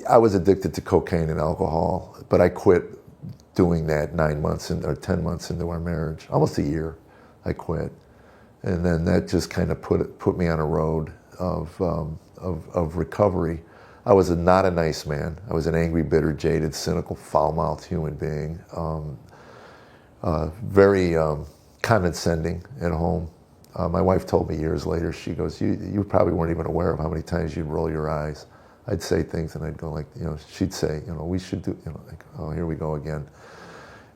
I was addicted to cocaine and alcohol, but I quit doing that 9 months or 10 months into our marriage. Almost a year, I quit. And then that just kind of put me on a road of recovery. I was not a nice man. I was an angry, bitter, jaded, cynical, foul-mouthed human being. Very condescending at home. My wife told me years later, she goes, you probably weren't even aware of how many times you'd roll your eyes. I'd say things and I'd go like, she'd say, we should do, like, oh, here we go again.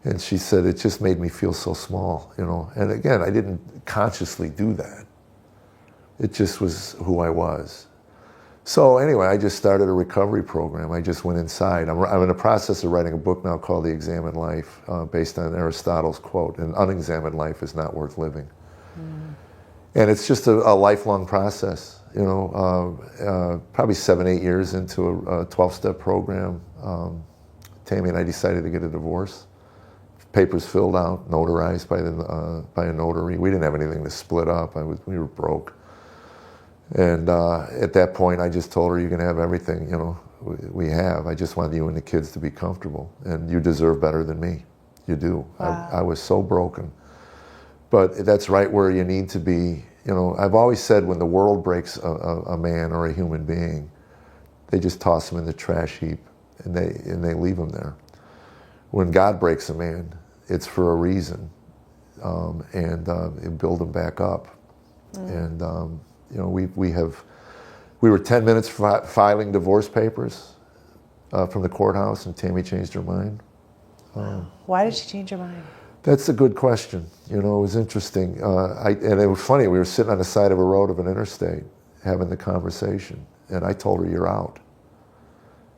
And she said, it just made me feel so small, And again, I didn't consciously do that. It just was who I was. So anyway, I just started a recovery program. I just went inside. I'm in the process of writing a book now called The Examined Life, based on Aristotle's quote, an unexamined life is not worth living. Mm. And it's just a lifelong process, probably 7-8 years into a 12-step program. Tammy and I decided to get a divorce. Papers filled out, notarized by a notary. We didn't have anything to split up. We were broke. And at that point, I just told her, you can have everything, we have. I just want you and the kids to be comfortable. And you deserve better than me. You do. Wow. I was so broken. But that's right where you need to be. I've always said when the world breaks a man or a human being, they just toss him in the trash heap and they leave him there. When God breaks a man, it's for a reason, and build him back up. Mm. And we were 10 minutes filing divorce papers from the courthouse, and Tammy changed her mind. Why did she change her mind? That's a good question. It was interesting. And it was funny. We were sitting on the side of a road of an interstate having the conversation, and I told her, you're out.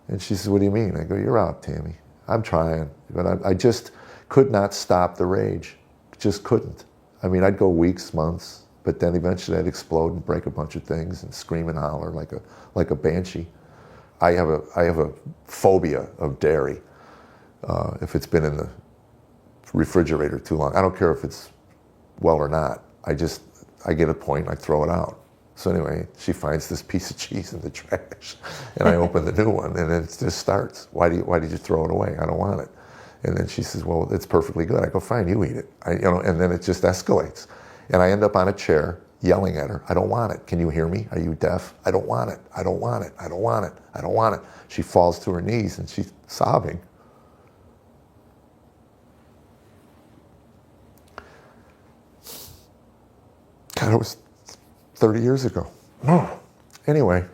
And she said, what do you mean? I go, you're out, Tammy. I'm trying, but I just could not stop the rage. Just couldn't. I mean, I'd go weeks, months, but then eventually I'd explode and break a bunch of things and scream and holler like a banshee. I have a phobia of dairy. If it's been in the refrigerator too long, I don't care if it's well or not. I get a point and I throw it out. So anyway, she finds this piece of cheese in the trash, and I open the new one, and it just starts. Why did you throw it away? I don't want it. And then she says, well, it's perfectly good. I go, fine, you eat it. And then it just escalates. And I end up on a chair yelling at her, I don't want it. Can you hear me? Are you deaf? I don't want it. I don't want it. I don't want it. I don't want it. She falls to her knees and she's sobbing. God, it was 30 years ago. Anyway,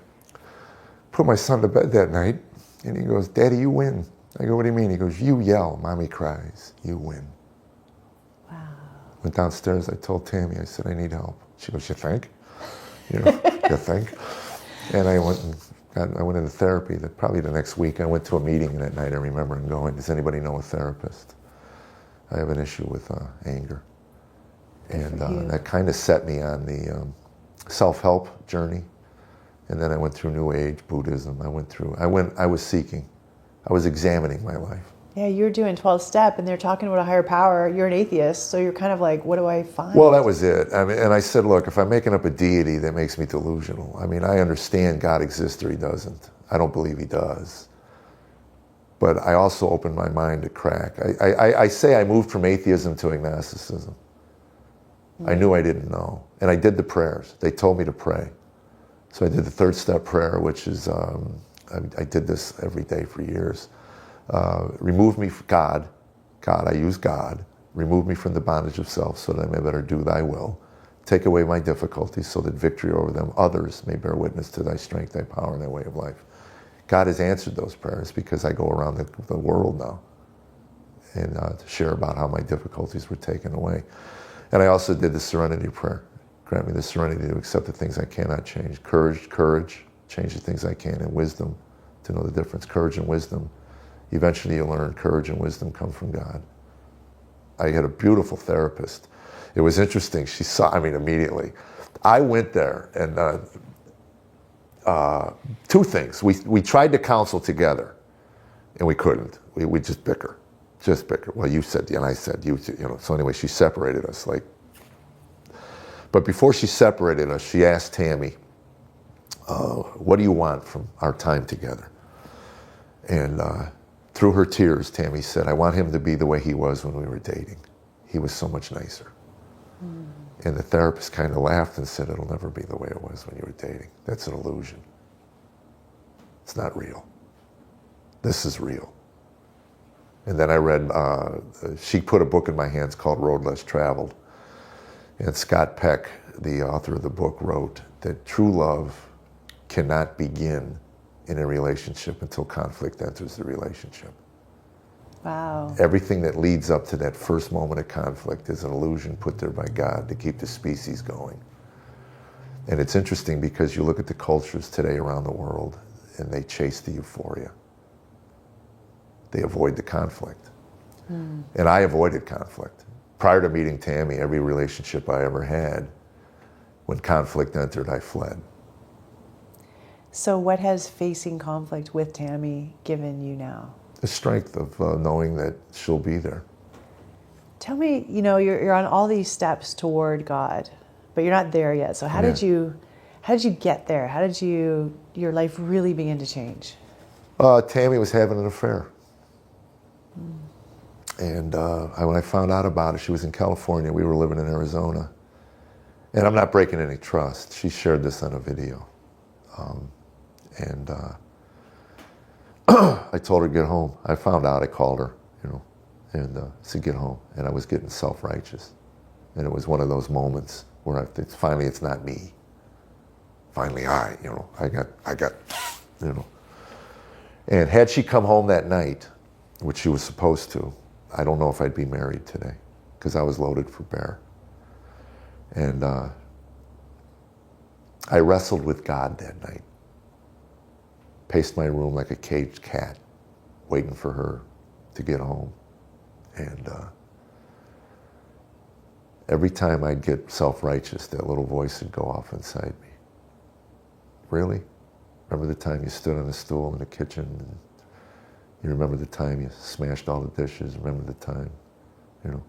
put my son to bed that night, and he goes, Daddy, you win. I go, what do you mean? He goes, you yell, Mommy cries, you win. Wow. Went downstairs, I told Tammy, I said, I need help. She goes, you think? You think? And I went into therapy. Probably the next week, I went to a meeting that night, I remember, and going, does anybody know a therapist? I have an issue with anger. And that kind of set me on the self-help journey. And then I went through New Age, Buddhism. I was seeking. I was examining my life. Yeah, you're doing 12-step, and they're talking about a higher power. You're an atheist, so you're kind of like, what do I find? Well, that was it. I mean, and I said, look, if I'm making up a deity, that makes me delusional. I mean, I understand God exists or he doesn't. I don't believe he does. But I also opened my mind to crack. I say I moved from atheism to agnosticism. I knew I didn't know. And I did the prayers. They told me to pray. So I did the 3rd step prayer, which is, I did this every day for years. Remove me from God, I use God. Remove me from the bondage of self so that I may better do thy will. Take away my difficulties so that victory over them, others may bear witness to thy strength, thy power, and thy way of life. God has answered those prayers because I go around the world now and to share about how my difficulties were taken away. And I also did the serenity prayer. Grant me the serenity to accept the things I cannot change. Courage, change the things I can, and wisdom to know the difference. Courage and wisdom. Eventually you learn courage and wisdom come from God. I had a beautiful therapist. It was interesting. She saw, immediately. I went there and 2 things. We tried to counsel together and we couldn't. We just bicker. Just bicker. Well, you said, and I said, So anyway, she separated us. But before she separated us, she asked Tammy, what do you want from our time together? And through her tears, Tammy said, I want him to be the way he was when we were dating. He was so much nicer. And the therapist kind of laughed and said, it'll never be the way it was when you were dating. That's an illusion. It's not real. This is real. And then I read, she put a book in my hands called Road Less Traveled. And Scott Peck, the author of the book, wrote that true love cannot begin in a relationship until conflict enters the relationship. Wow. Everything that leads up to that first moment of conflict is an illusion put there by God to keep the species going. And it's interesting because you look at the cultures today around the world and they chase the euphoria. They avoid the conflict. And I avoided conflict. Prior to meeting Tammy, every relationship I ever had, when conflict entered, I fled. So what has facing conflict with Tammy given you now? The strength of knowing that she'll be there. Tell me, you're on all these steps toward God, but you're not there yet. So how did you get there? How did your life really begin to change? Tammy was having an affair. And when I found out about it, she was in California. We were living in Arizona. And I'm not breaking any trust. She shared this on a video. I told her to get home. I found out, I called her, and said, get home. And I was getting self-righteous. And it was one of those moments where finally it's not me. Finally I got. And had she come home that night, which she was supposed to, I don't know if I'd be married today, because I was loaded for bear. And I wrestled with God that night. Paced my room like a caged cat, waiting for her to get home. And every time I'd get self-righteous, that little voice would go off inside me. Really? Remember the time you stood on a stool in the kitchen? And you remember the time you smashed all the dishes? Remember the time? And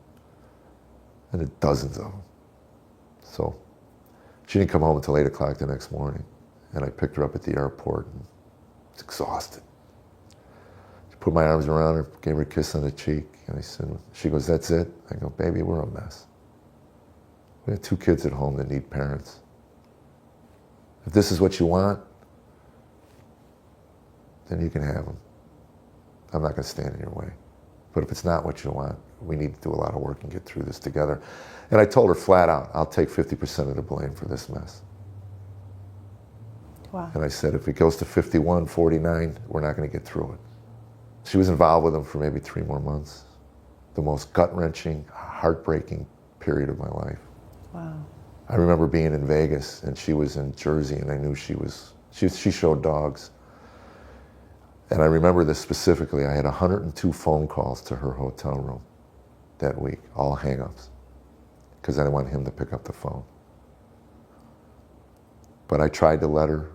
the dozens of them. So she didn't come home until 8 o'clock the next morning. And I picked her up at the airport and I was exhausted. I put my arms around her, gave her a kiss on the cheek, and I said, she goes, that's it? I go, baby, we're a mess. We have 2 kids at home that need parents. If this is what you want, then you can have them. I'm not going to stand in your way. But if it's not what you want, we need to do a lot of work and get through this together. And I told her flat out, I'll take 50% of the blame for this mess. Wow. And I said, if it goes to 51, 49, we're not going to get through it. She was involved with him for maybe 3 more months. The most gut-wrenching, heartbreaking period of my life. Wow. I remember being in Vegas and she was in Jersey and I knew she showed dogs. And I remember this specifically. I had 102 phone calls to her hotel room that week, all hang-ups, because I didn't want him to pick up the phone. But I tried to let her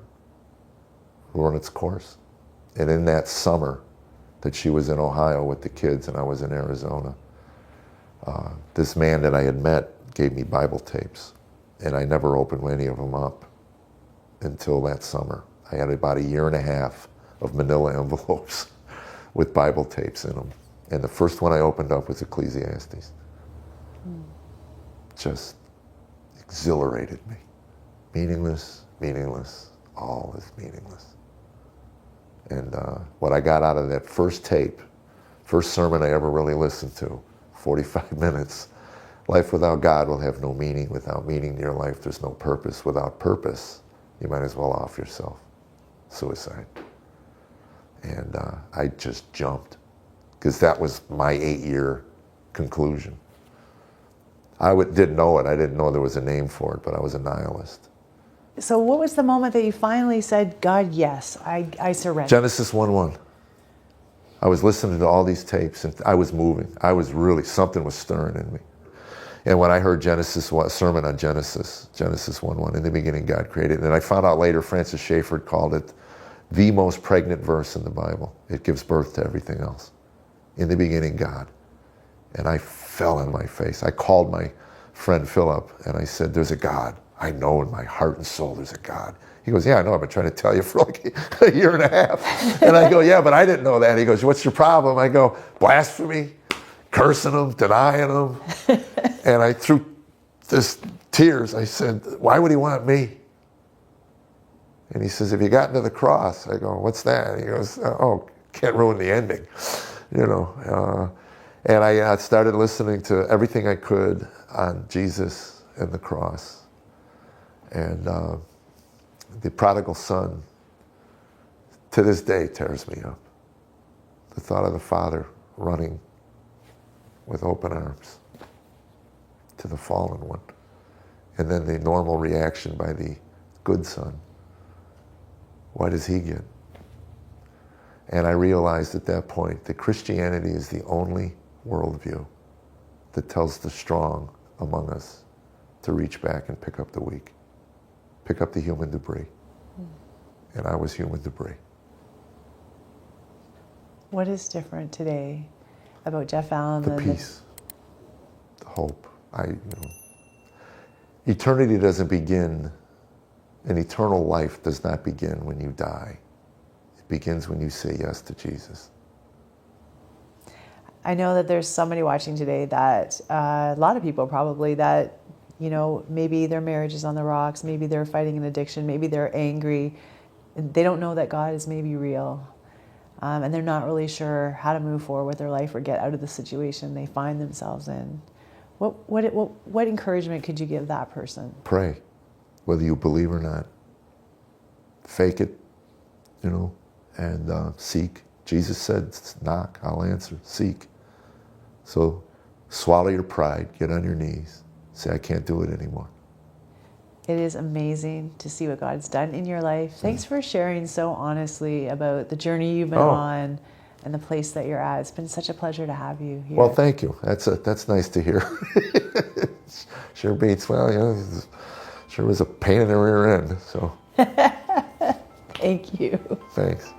run its course. And in that summer that she was in Ohio with the kids and I was in Arizona, this man that I had met gave me Bible tapes. And I never opened any of them up until that summer. I had about 1.5 years of manila envelopes with Bible tapes in them. And the first one I opened up was Ecclesiastes. Just exhilarated me. Meaningless, meaningless, all is meaningless. And what I got out of that first tape, first sermon I ever really listened to, 45 minutes, life without God will have no meaning. Without meaning in your life, there's no purpose. Without purpose, you might as well off yourself. Suicide. And I just jumped, because that was my 8-year conclusion. I didn't know it. I didn't know there was a name for it, but I was a nihilist. So what was the moment that you finally said, God, yes, I surrender? Genesis 1:1. I was listening to all these tapes and I was moving. I was really, something was stirring in me. And when I heard sermon on Genesis 1:1, in the beginning God created, and I found out later Francis Schaeffer called it the most pregnant verse in the Bible. It gives birth to everything else. In the beginning, God. And I fell on my face. I called my friend Philip and I said, there's a God. I know in my heart and soul there's a God. He He goes, yeah, I know, I've been trying to tell you for like a year and a half. And I go, yeah, but I didn't know that. He goes, what's your problem? I go, blasphemy, cursing him, denying him. And I threw this tears. I said, why would he want me? And he says, have you gotten to the cross? I go, what's that? And he goes, oh, can't ruin the ending, you know. And I started listening to everything I could on Jesus and the cross. And the prodigal son, to this day, tears me up. The thought of the father running with open arms to the fallen one. And then the normal reaction by the good son. What does he get? And I realized at that point that Christianity is the only worldview that tells the strong among us to reach back and pick up the weak. Pick up the human debris. And I was human debris. What is different today about Jeff Allen? The peace, the hope. Eternity doesn't begin, and eternal life does not begin when you die. It begins when you say yes to Jesus. I know that there's somebody watching today that, a lot of people probably, that, maybe their marriage is on the rocks, maybe they're fighting an addiction, maybe they're angry, and they don't know that God is maybe real. And they're not really sure how to move forward with their life or get out of the situation they find themselves in. What encouragement could you give that person? Pray, whether you believe or not. Fake it, and seek. Jesus said, knock, I'll answer, seek. So swallow your pride, get on your knees, say, I can't do it anymore. It is amazing to see what God's done in your life. Thanks for sharing so honestly about the journey you've been on and the place that you're at. It's been such a pleasure to have you here. Well, thank you. That's nice to hear. Sure beats, sure was a pain in the rear end. So. Thank you. Thanks.